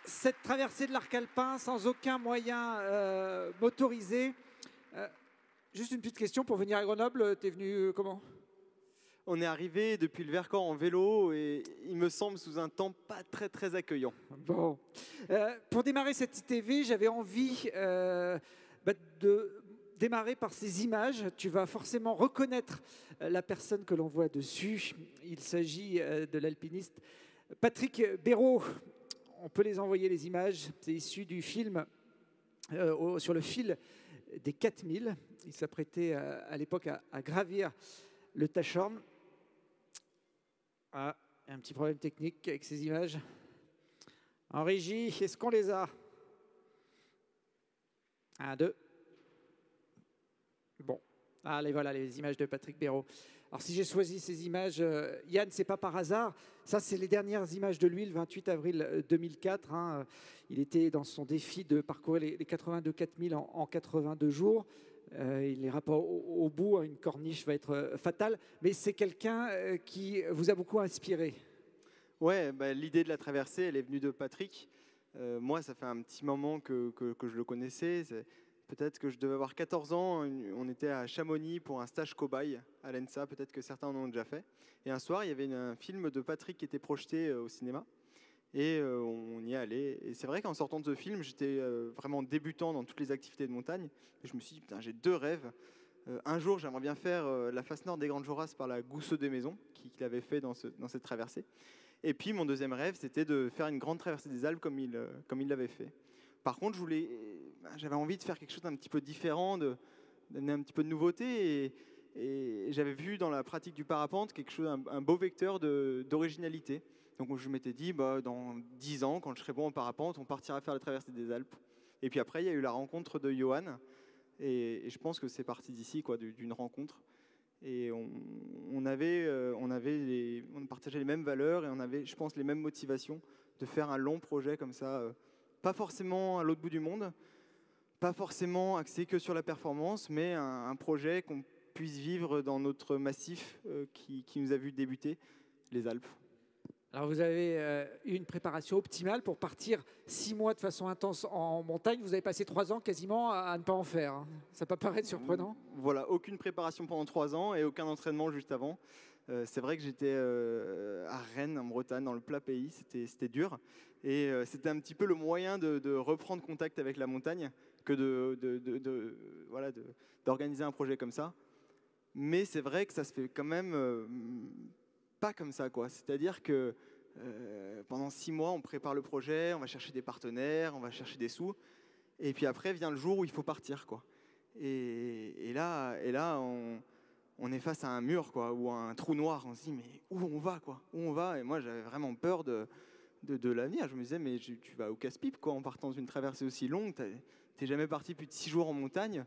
Cette traversée de l'arc alpin sans aucun moyen motorisé. Juste une petite question, pour venir à Grenoble, t'es venu comment? On est arrivé depuis le Vercors en vélo et il me semble sous un temps pas très accueillant. Bon. Pour démarrer cette ITV, j'avais envie de démarrer par ces images. Tu vas forcément reconnaître la personne que l'on voit dessus. Il s'agit de l'alpiniste Patrick Béraud. On peut les envoyer, les images. C'est issu du film sur le fil des 4000. Il s'apprêtait à l'époque à gravir le Tachorn. Ah, un petit problème technique avec ces images. En régie, est-ce qu'on les a? 1, 2. Bon, allez, voilà les images de Patrick Béraud. Alors si j'ai choisi ces images, Yann, c'est pas par hasard. Ça, c'est les dernières images de lui, le 28 avril 2004. Hein. Il était dans son défi de parcourir les 82 4000 en 82 jours. Il n'ira pas au bout, une corniche va être fatale. Mais c'est quelqu'un qui vous a beaucoup inspiré. Ouais, bah, l'idée de la traversée, elle est venue de Patrick. Moi, ça fait un petit moment que je le connaissais. Peut-être que je devais avoir 14 ans, on était à Chamonix pour un stage cobaye à l'ENSA, peut-être que certains en ont déjà fait. Et un soir, il y avait un film de Patrick qui était projeté au cinéma, et on y est allé. Et c'est vrai qu'en sortant de ce film, j'étais vraiment débutant dans toutes les activités de montagne. Et je me suis dit, putain, j'ai 2 rêves. Un jour, j'aimerais bien faire la face nord des Grandes Jorasses par la Gousseau des Maisons, qu'il avait fait dans cette traversée. Et puis, mon deuxième rêve, c'était de faire une grande traversée des Alpes comme il l'avait fait. Par contre, j'avais envie de faire quelque chose d'un petit peu différent, d'amener un petit peu de nouveauté. Et j'avais vu dans la pratique du parapente quelque chose, un beau vecteur d'originalité. Donc je m'étais dit, bah, dans 10 ans, quand je serai bon en parapente, on partira faire la traversée des Alpes. Et puis après, il y a eu la rencontre de Johan. Et je pense que c'est parti d'ici, quoi, d'une rencontre. Et on partageait les mêmes valeurs et on avait, je pense, les mêmes motivations de faire un long projet comme ça. Pas forcément à l'autre bout du monde, pas forcément axé que sur la performance, mais un projet qu'on puisse vivre dans notre massif qui nous a vu débuter, les Alpes. Alors vous avez eu une préparation optimale pour partir 6 mois de façon intense en montagne. Vous avez passé 3 ans quasiment à ne pas en faire. Hein. Ça peut paraître surprenant. Voilà, aucune préparation pendant 3 ans et aucun entraînement juste avant. C'est vrai que j'étais à Rennes, en Bretagne, dans le plat pays. C'était dur. Et c'était un petit peu le moyen de reprendre contact avec la montagne que d'organiser un projet comme ça. Mais c'est vrai que ça se fait quand même pas comme ça, quoi. C'est-à-dire que pendant 6 mois, on prépare le projet, on va chercher des partenaires, on va chercher des sous. Et puis après vient le jour où il faut partir, quoi. Et là on est face à un mur, quoi, ou à un trou noir. On se dit, mais où on va, quoi? Où on va? Et moi, j'avais vraiment peur de l'avenir. Je me disais, mais tu vas au casse-pipe, quoi, en partant d'une traversée aussi longue. T'es jamais parti plus de 6 jours en montagne.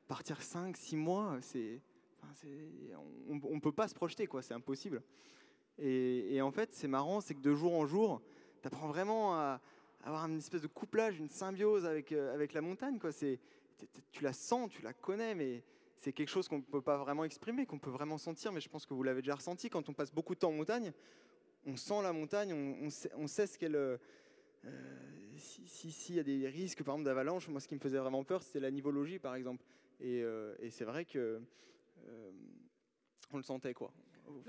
Partir 5, 6 mois, on ne peut pas se projeter, quoi, c'est impossible. Et en fait, c'est marrant, c'est que de jour en jour, tu apprends vraiment à avoir une espèce de couplage, une symbiose avec la montagne, quoi. Tu la sens, tu la connais, mais c'est quelque chose qu'on ne peut pas vraiment exprimer, qu'on peut vraiment sentir, mais je pense que vous l'avez déjà ressenti. Quand on passe beaucoup de temps en montagne, on sent la montagne, on sait ce qu'elle... S'il y a des risques, par exemple, d'avalanche, moi, ce qui me faisait vraiment peur, c'était la nivologie, par exemple. Et c'est vrai que on le sentait, quoi,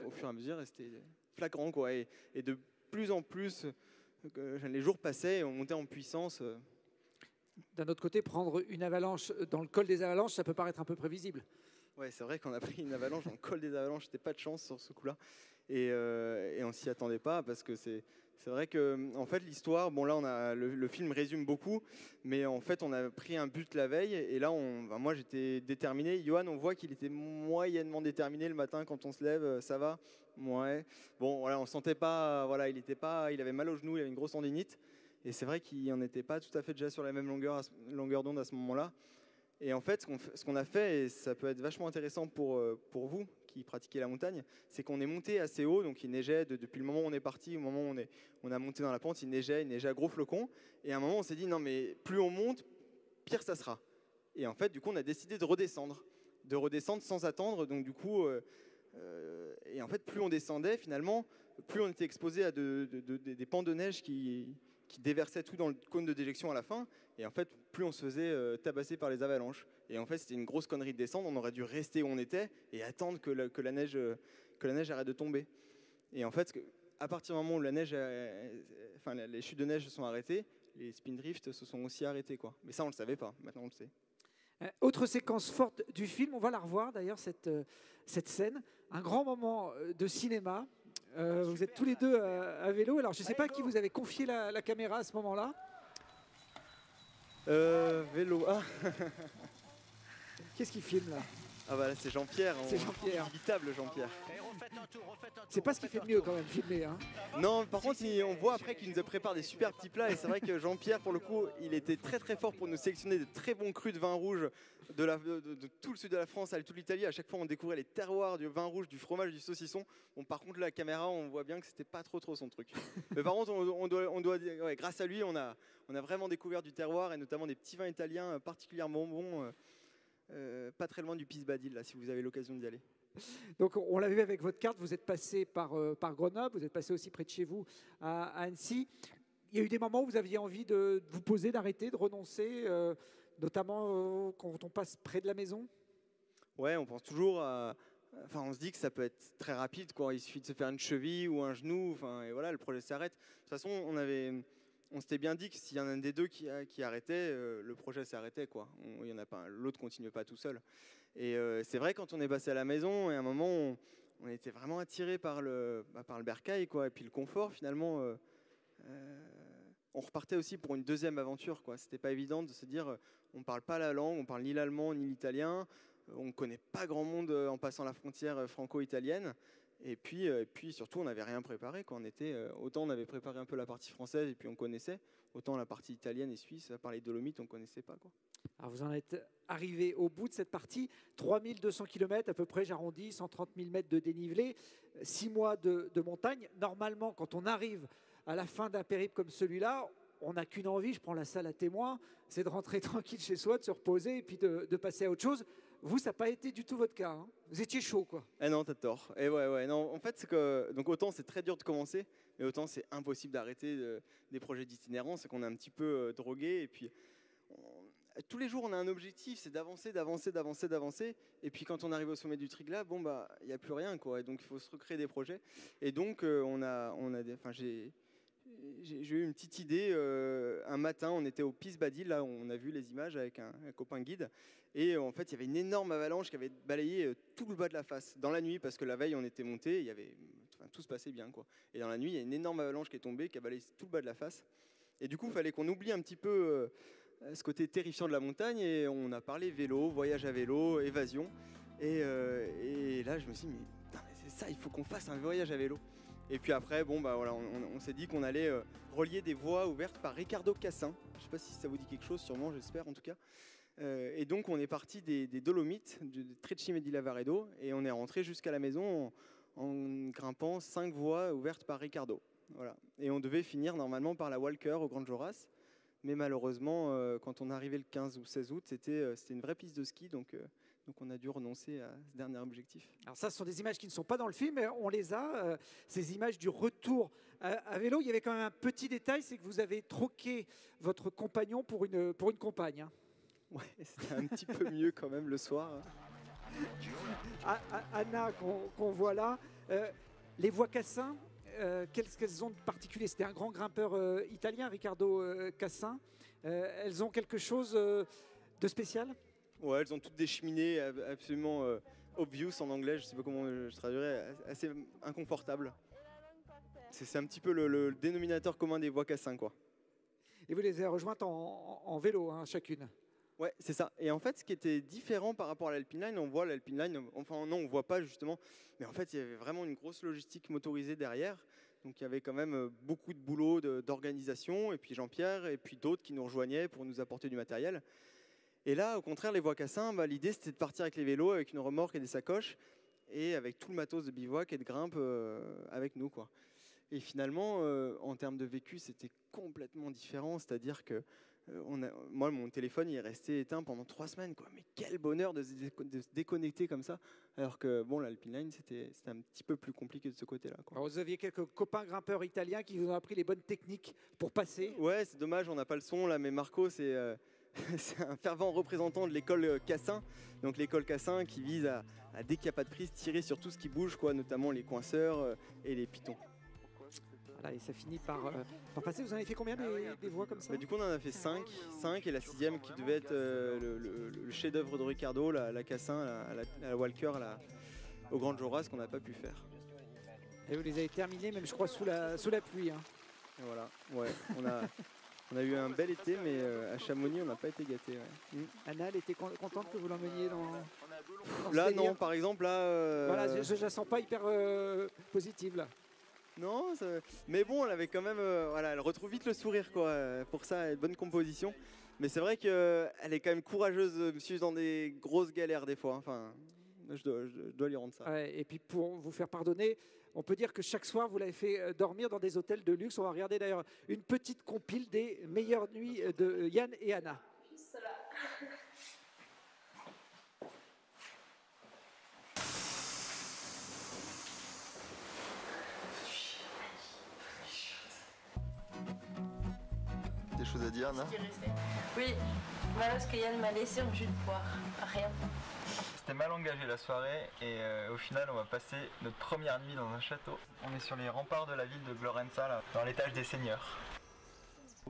au fur et à mesure, et c'était flagrant, quoi. Et de plus en plus, les jours passaient et on montait en puissance. D'un autre côté, prendre une avalanche dans le col des avalanches, ça peut paraître un peu prévisible. Ouais, c'est vrai qu'on a pris une avalanche dans le col des avalanches, c'était pas de chance sur ce coup-là. Et on s'y attendait pas, parce que c'est vrai que, en fait, l'histoire, bon là, le film résume beaucoup, mais en fait, on a pris un but la veille, et là, moi, j'étais déterminé. Johan, on voit qu'il était moyennement déterminé le matin quand on se lève, ça va? Ouais. Bon, voilà, on sentait pas, voilà, il avait mal au genou, il avait une grosse tendinite, et c'est vrai qu'il n'en était pas tout à fait déjà sur la même longueur d'onde à ce moment-là. Et en fait, ce qu'on a fait, et ça peut être vachement intéressant pour vous qui pratiquez la montagne, c'est qu'on est monté assez haut, donc il neigeait depuis le moment où on est parti, au moment où on a monté dans la pente, il neigeait à gros flocons. Et à un moment, on s'est dit, non mais plus on monte, pire ça sera. Et en fait, du coup, on a décidé de redescendre de redescendre sans attendre. Donc du coup, et en fait, plus on descendait finalement, plus on était exposé à des pans de neige qui déversaient tout dans le cône de déjection à la fin. Et en fait, plus on se faisait tabasser par les avalanches. Et en fait, c'était une grosse connerie de descendre. On aurait dû rester où on était et attendre que la neige arrête de tomber. Et en fait, à partir du moment où les chutes de neige se sont arrêtées, les spindrifts se sont aussi arrêtés, quoi. Mais ça, on le savait pas. Maintenant, on le sait. Autre séquence forte du film, on va la revoir d'ailleurs, cette scène. Un grand moment de cinéma. Vous êtes tous les deux à vélo. Alors, je ne sais pas à qui vous avez confié la caméra à ce moment-là. Vélo. Ah. Qu'est-ce qu'il filme là? Ah bah là, c'est Jean-Pierre. C'est Jean-Pierre. Inévitable, Jean-Pierre. C'est pas ce qu'il fait de mieux quand même, filmer. Hein. Non, par contre, on voit après qu'il nous prépare des super petits plats. Et c'est vrai que Jean-Pierre, pour le coup, il était très très fort pour nous sélectionner de très bons crus de vin rouge de tout le sud de la France, toute l'Italie. À chaque fois, on découvrait les terroirs du vin rouge, du fromage, du saucisson. Bon, par contre, la caméra, on voit bien que c'était pas trop son truc. Mais par contre, on doit dire, ouais, grâce à lui, on a vraiment découvert du terroir et notamment des petits vins italiens particulièrement bons. Pas très loin du Pisbadil, là, si vous avez l'occasion d'y aller. Donc, on l'a vu avec votre carte, vous êtes passé par Grenoble, vous êtes passé aussi près de chez vous à Annecy. Il y a eu des moments où vous aviez envie de vous poser, d'arrêter, de renoncer, notamment quand on passe près de la maison? Ouais, on pense toujours à... Enfin, on se dit que ça peut être très rapide, quoi. Il suffit de se faire une cheville ou un genou, et voilà, le projet s'arrête. De toute façon, on s'était bien dit que s'il y en a un des deux qui arrêtait, le projet s'arrêtait, quoi. Il y en a pas, l'autre continuait pas tout seul. Et c'est vrai, quand on est passé à la maison, et à un moment, on était vraiment attiré par le bercail, quoi, et puis le confort, finalement. On repartait aussi pour une deuxième aventure, quoi. C'était pas évident de se dire, on parle pas la langue, on parle ni l'allemand ni l'italien, on connaît pas grand monde en passant la frontière franco-italienne. Et puis surtout, on n'avait rien préparé, quoi. Autant on avait préparé un peu la partie française et puis on connaissait, autant la partie italienne et suisse, à part les Dolomites, on connaissait pas, quoi. Alors vous en êtes arrivé au bout de cette partie, 3200 km à peu près, j'arrondis, 130 000 mètres de dénivelé, 6 mois de montagne. Normalement, quand on arrive à la fin d'un périple comme celui-là, on n'a qu'une envie, je prends la salle à témoins, c'est de rentrer tranquille chez soi, de se reposer et puis de passer à autre chose. Vous, ça n'a pas été du tout votre cas. Hein. Vous étiez chaud, quoi. Eh non, t'as tort. Et non, en fait, c'est que donc autant c'est très dur de commencer, mais autant c'est impossible d'arrêter des projets d'itinérance. C'est qu'on est un petit peu drogué et puis tous les jours on a un objectif, c'est d'avancer. Et puis quand on arrive au sommet du Triglav, bon bah il n'y a plus rien, quoi. Et donc il faut se recréer des projets. Et donc j'ai eu une petite idée. Un matin, on était au Pisbadil, là, on a vu les images avec un copain guide. Et en fait, il y avait une énorme avalanche qui avait balayé tout le bas de la face dans la nuit, parce que la veille, on était monté, tout se passait bien, quoi. Et dans la nuit, il y a une énorme avalanche qui est tombée, qui a balayé tout le bas de la face. Et du coup, il fallait qu'on oublie un petit peu ce côté terrifiant de la montagne. Et on a parlé vélo, voyage à vélo, évasion. Et là, je me suis dit, mais c'est ça, il faut qu'on fasse un voyage à vélo. Et puis après, bon, bah voilà, on s'est dit qu'on allait relier des voies ouvertes par Riccardo Cassin. Je ne sais pas si ça vous dit quelque chose, sûrement, j'espère en tout cas. Et donc on est parti des Dolomites, de Trecime di Lavaredo, et on est rentré jusqu'à la maison en grimpant 5 voies ouvertes par Riccardo. Voilà. Et on devait finir normalement par la Walker au Grand Joras. Mais malheureusement, quand on est arrivé le 15 ou 16 août, c'était une vraie piste de ski, donc on a dû renoncer à ce dernier objectif. Alors ça, ce sont des images qui ne sont pas dans le film, mais on les a, ces images du retour à vélo. Il y avait quand même un petit détail, c'est que vous avez troqué votre compagnon pour une compagne. Hein. Ouais, c'était un petit peu mieux quand même le soir. Anna, qu'on voit là, les voies Cassin, qu'elles ont de particulier? C'était un grand grimpeur italien, Riccardo Cassin. Elles ont quelque chose de spécial? Ouais, elles ont toutes des cheminées absolument obvious en anglais, je ne sais pas comment je traduirais, assez inconfortables. C'est un petit peu le dénominateur commun des voies Cassin, quoi. Et vous les avez rejointes en vélo, hein, chacune? Ouais, c'est ça. Et en fait, ce qui était différent par rapport à l'Alpine Line, on voit l'Alpine Line, enfin non, on voit pas justement, mais en fait, il y avait vraiment une grosse logistique motorisée derrière. Donc il y avait quand même beaucoup de boulot d'organisation, et puis Jean-Pierre, et puis d'autres qui nous rejoignaient pour nous apporter du matériel. Et là, au contraire, les voies Cassin, l'idée c'était de partir avec les vélos, avec une remorque et des sacoches, et avec tout le matos de bivouac et de grimpe avec nous, quoi. Et finalement, en termes de vécu, c'était complètement différent, c'est-à-dire que moi, mon téléphone il est resté éteint pendant 3 semaines, quoi. Mais quel bonheur de se déconnecter comme ça. Alors que bon, l'Alpine Line, c'était un petit peu plus compliqué de ce côté-là, quoi. Alors, vous aviez quelques copains grimpeurs italiens qui vous ont appris les bonnes techniques pour passer. Ouais, c'est dommage, on n'a pas le son là, mais Marco, c'est c'est un fervent représentant de l'école Cassin. Donc l'école Cassin qui vise à dès qu'il n'y a pas de prise, tirer sur tout ce qui bouge, quoi, notamment les coinceurs et les pitons. Voilà, et ça finit par passer. Vous en avez fait combien des voies comme ça? Du coup, on en a fait 5 et la 6e qui devait être le chef-d'œuvre de Ricardo, la Cassin, la Walker, au Grand Joras, qu'on n'a pas pu faire. Et vous les avez terminés, même je crois, sous la pluie. Hein. Et voilà, ouais, on a eu un bel été, mais à Chamonix, on n'a pas été gâtés. Ouais. Anna, elle était contente que vous l'emmeniez dans là, ce délire. non, par exemple, là... Voilà, je la sens pas hyper positive, là. Non, mais bon, elle avait quand même... voilà, elle retrouve vite le sourire, quoi. Pour ça, elle a une bonne composition. Mais c'est vrai qu'elle est quand même courageuse, monsieur, dans des grosses galères, des fois. Enfin, je dois lui rendre ça. Ouais, et puis, pour vous faire pardonner, on peut dire que chaque soir, vous l'avez fait dormir dans des hôtels de luxe. On va regarder d'ailleurs une petite compile des meilleures nuits de Yann et Anna. Juste là. Des choses à dire, Anna? Oui, voilà ce que Yann m'a laissé en jus de poire. Rien. C'était mal engagé la soirée et au final on va passer notre première nuit dans un château. On est sur les remparts de la ville de Glorenza, là, dans l'étage des seigneurs.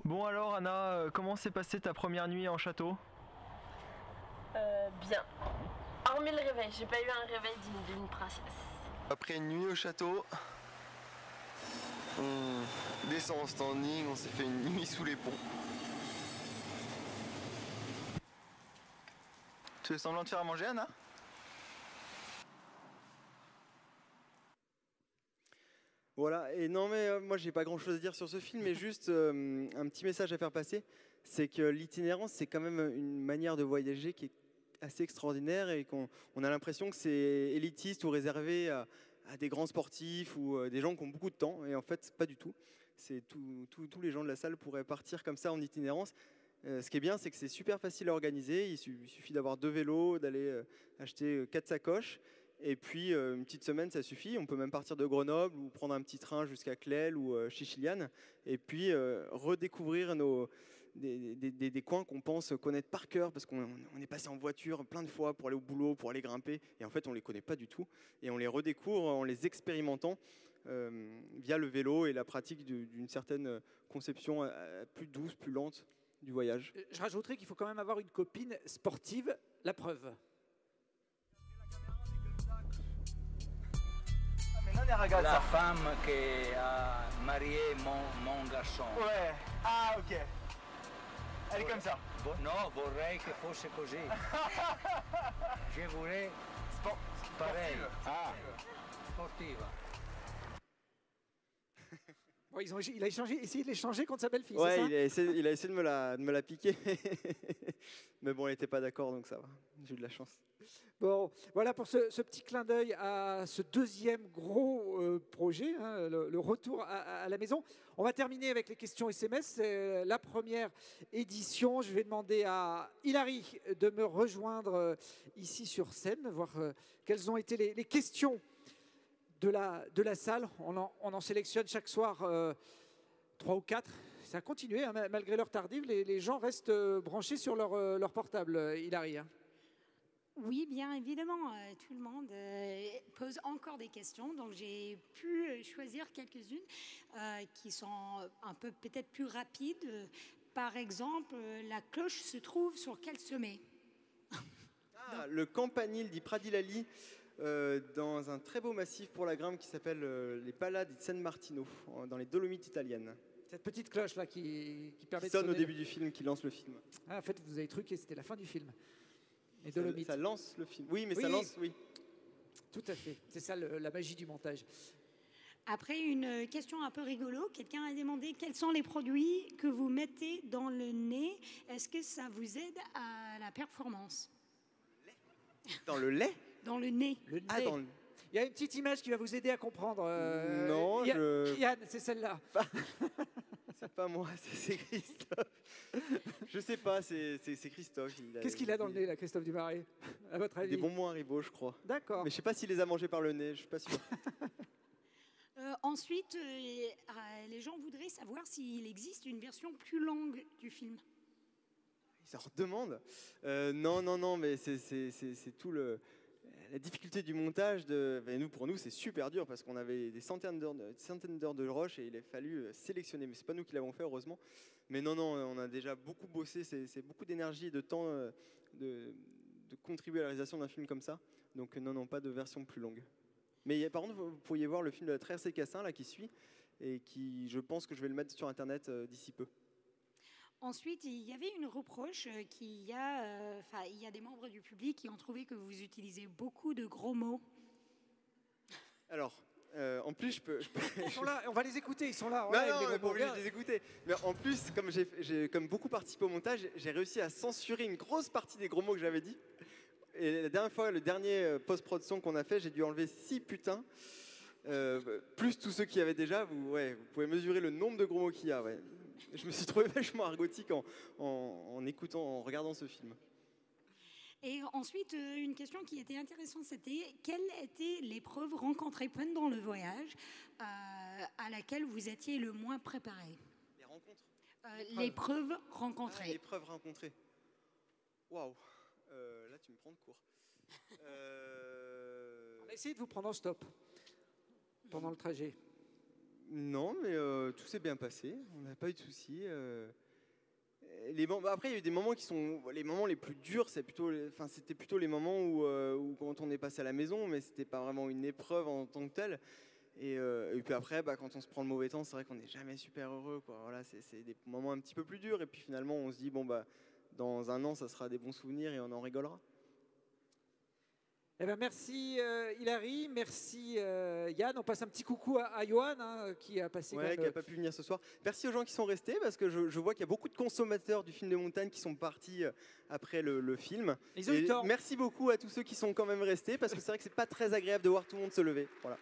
Bon alors Anna, comment s'est passée ta première nuit en château? Bien. Hormis le réveil, j'ai pas eu un réveil digne d'une princesse. Après une nuit au château, on descend en standing, on s'est fait une nuit sous les ponts. Tu fais semblant de faire à manger, Anna? Voilà, et non mais moi j'ai pas grand chose à dire sur ce film, mais juste un petit message à faire passer, c'est que l'itinérance c'est quand même une manière de voyager qui est assez extraordinaire et qu'on a l'impression que c'est élitiste ou réservé à des grands sportifs ou des gens qui ont beaucoup de temps, et en fait pas du tout. C'est tous les gens de la salle pourraient partir comme ça en itinérance. Ce qui est bien, c'est que c'est super facile à organiser, il suffit d'avoir 2 vélos, d'aller acheter 4 sacoches. Et puis une petite semaine, ça suffit. On peut même partir de Grenoble ou prendre un petit train jusqu'à Clel ou Chichiliane. Et puis redécouvrir des coins qu'on pense connaître par cœur parce qu'on est passé en voiture plein de fois pour aller au boulot, pour aller grimper. Et en fait, on ne les connaît pas du tout. Et on les redécouvre en les expérimentant via le vélo et la pratique d'une certaine conception plus douce, plus lente du voyage. Je rajouterais qu'il faut quand même avoir une copine sportive, la preuve. La femme qui a marié mon garçon. Ouais, ah ok. Elle est comme ça. Non, vorrei che fosse così. Je voulais pareil. Ah, sportiva. Bon, il a essayé de l'échanger contre sa belle-fille, Ouais, c'est ça? il a essayé de me la piquer. Mais bon, elle n'était pas d'accord, donc ça va. J'ai eu de la chance. Bon, voilà pour ce petit clin d'œil à ce deuxième gros projet, hein, le retour à la maison. On va terminer avec les questions SMS. C'est la première édition. Je vais demander à Hilary de me rejoindre ici sur scène, voir quelles ont été les questions de la salle. On en sélectionne chaque soir 3 ou 4. Ça a continué, hein, malgré l'heure tardive. Les gens restent branchés sur leur portable, Hilary. Hein. Oui, bien évidemment, tout le monde pose encore des questions, donc j'ai pu choisir quelques-unes qui sont un peu peut-être plus rapides. Par exemple, la cloche se trouve sur quel sommet? Le Campanile di Pradilali, dans un très beau massif pour la grimpe qui s'appelle les Pala di San Martino, dans les Dolomites italiennes. Cette petite cloche là qui permet qui sonne de au début du film, qui lance le film. Ah, en fait, vous avez truqué, c'était la fin du film. Ça lance le film. Oui, mais oui, ça lance, oui. Tout à fait. C'est ça la magie du montage. Après, une question un peu rigolo. Quelqu'un a demandé quels sont les produits que vous mettez dans le nez. Est-ce que ça vous aide à la performance? Dans le lait? Dans le nez. Le nez. Ah, Il y a une petite image qui va vous aider à comprendre. Non, Yann, c'est celle-là. C'est pas moi, c'est Christophe. Je sais pas, c'est Christophe. Qu'est-ce qu'il a dans le nez, là, Christophe Dumaré, à votre avis? Des bonbons Haribo, je crois. D'accord. Mais je sais pas s'il les a mangés par le nez, je suis pas sûr. Ensuite, les gens voudraient savoir s'il existe une version plus longue du film. Ils en redemandent. Non, mais c'est tout la difficulté du montage. Pour nous, c'est super dur parce qu'on avait des centaines d'heures de rush et il a fallu sélectionner. Mais c'est pas nous qui l'avons fait, heureusement. Mais non, on a déjà beaucoup bossé. C'est beaucoup d'énergie et de temps de contribuer à la réalisation d'un film comme ça. Donc non, pas de version plus longue. Mais par contre, vous pourriez voir le film de la Traversée Cassin là qui suit et qui, je pense que je vais le mettre sur Internet d'ici peu. Ensuite, il y avait une reproche il y a des membres du public qui ont trouvé que vous utilisez beaucoup de gros mots. Alors, en plus, je peux... Ils sont là, on va les écouter, ils sont là. Non, on n'est pas obligé de les écouter. Mais en plus, comme j'ai comme beaucoup participé au montage, j'ai réussi à censurer une grosse partie des gros mots que j'avais dit. Et la dernière fois, le dernier post-production qu'on a fait, j'ai dû enlever 6 putains, plus tous ceux qu'il y avait déjà. Vous pouvez mesurer le nombre de gros mots qu'il y a. Ouais. Je me suis trouvé vachement argotique en écoutant, en regardant ce film. Et ensuite, une question qui était intéressante, c'était quelle était l'épreuve rencontrée pendant le voyage à laquelle vous étiez le moins préparé? Les rencontres L'épreuve rencontrée. L'épreuve rencontrée. Waouh. Là, tu me prends de court. On a essayé de vous prendre en stop pendant le trajet. Non, mais tout s'est bien passé. On n'a pas eu de soucis. Après, il y a eu des moments qui sont les moments les plus durs. C'était plutôt les moments où quand on est passé à la maison, mais c'était pas vraiment une épreuve en tant que telle. Et puis après, quand on se prend le mauvais temps, c'est vrai qu'on n'est jamais super heureux, quoi. Voilà, c'est des moments un petit peu plus durs. Et puis finalement, on se dit dans un an, ça sera des bons souvenirs et on en rigolera. Eh ben merci Hilary, merci Yann. On passe un petit coucou à Johan qui a passé. Qui n'a pas pu venir ce soir. Merci aux gens qui sont restés parce que je vois qu'il y a beaucoup de consommateurs du film de montagne qui sont partis après le film. Ils ont eu tort. Merci beaucoup à tous ceux qui sont quand même restés parce que c'est vrai que c'est pas très agréable de voir tout le monde se lever. Voilà.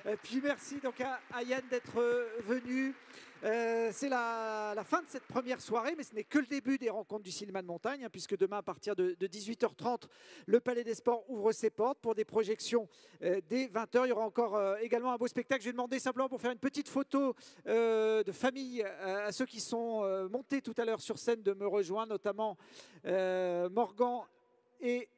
Et puis merci donc à Yann d'être venu. C'est la fin de cette première soirée, mais ce n'est que le début des rencontres du cinéma de montagne, puisque demain à partir de 18h30, le Palais des Sports ouvre ses portes pour des projections dès 20h. Il y aura encore également un beau spectacle. Je vais demander simplement pour faire une petite photo de famille à ceux qui sont montés tout à l'heure sur scène de me rejoindre, notamment Morgan et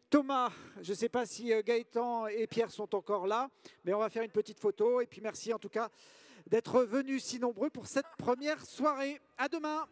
Thomas. Je ne sais pas si Gaëtan et Pierre sont encore là, mais on va faire une petite photo. Et puis merci en tout cas d'être venus si nombreux pour cette première soirée. À demain.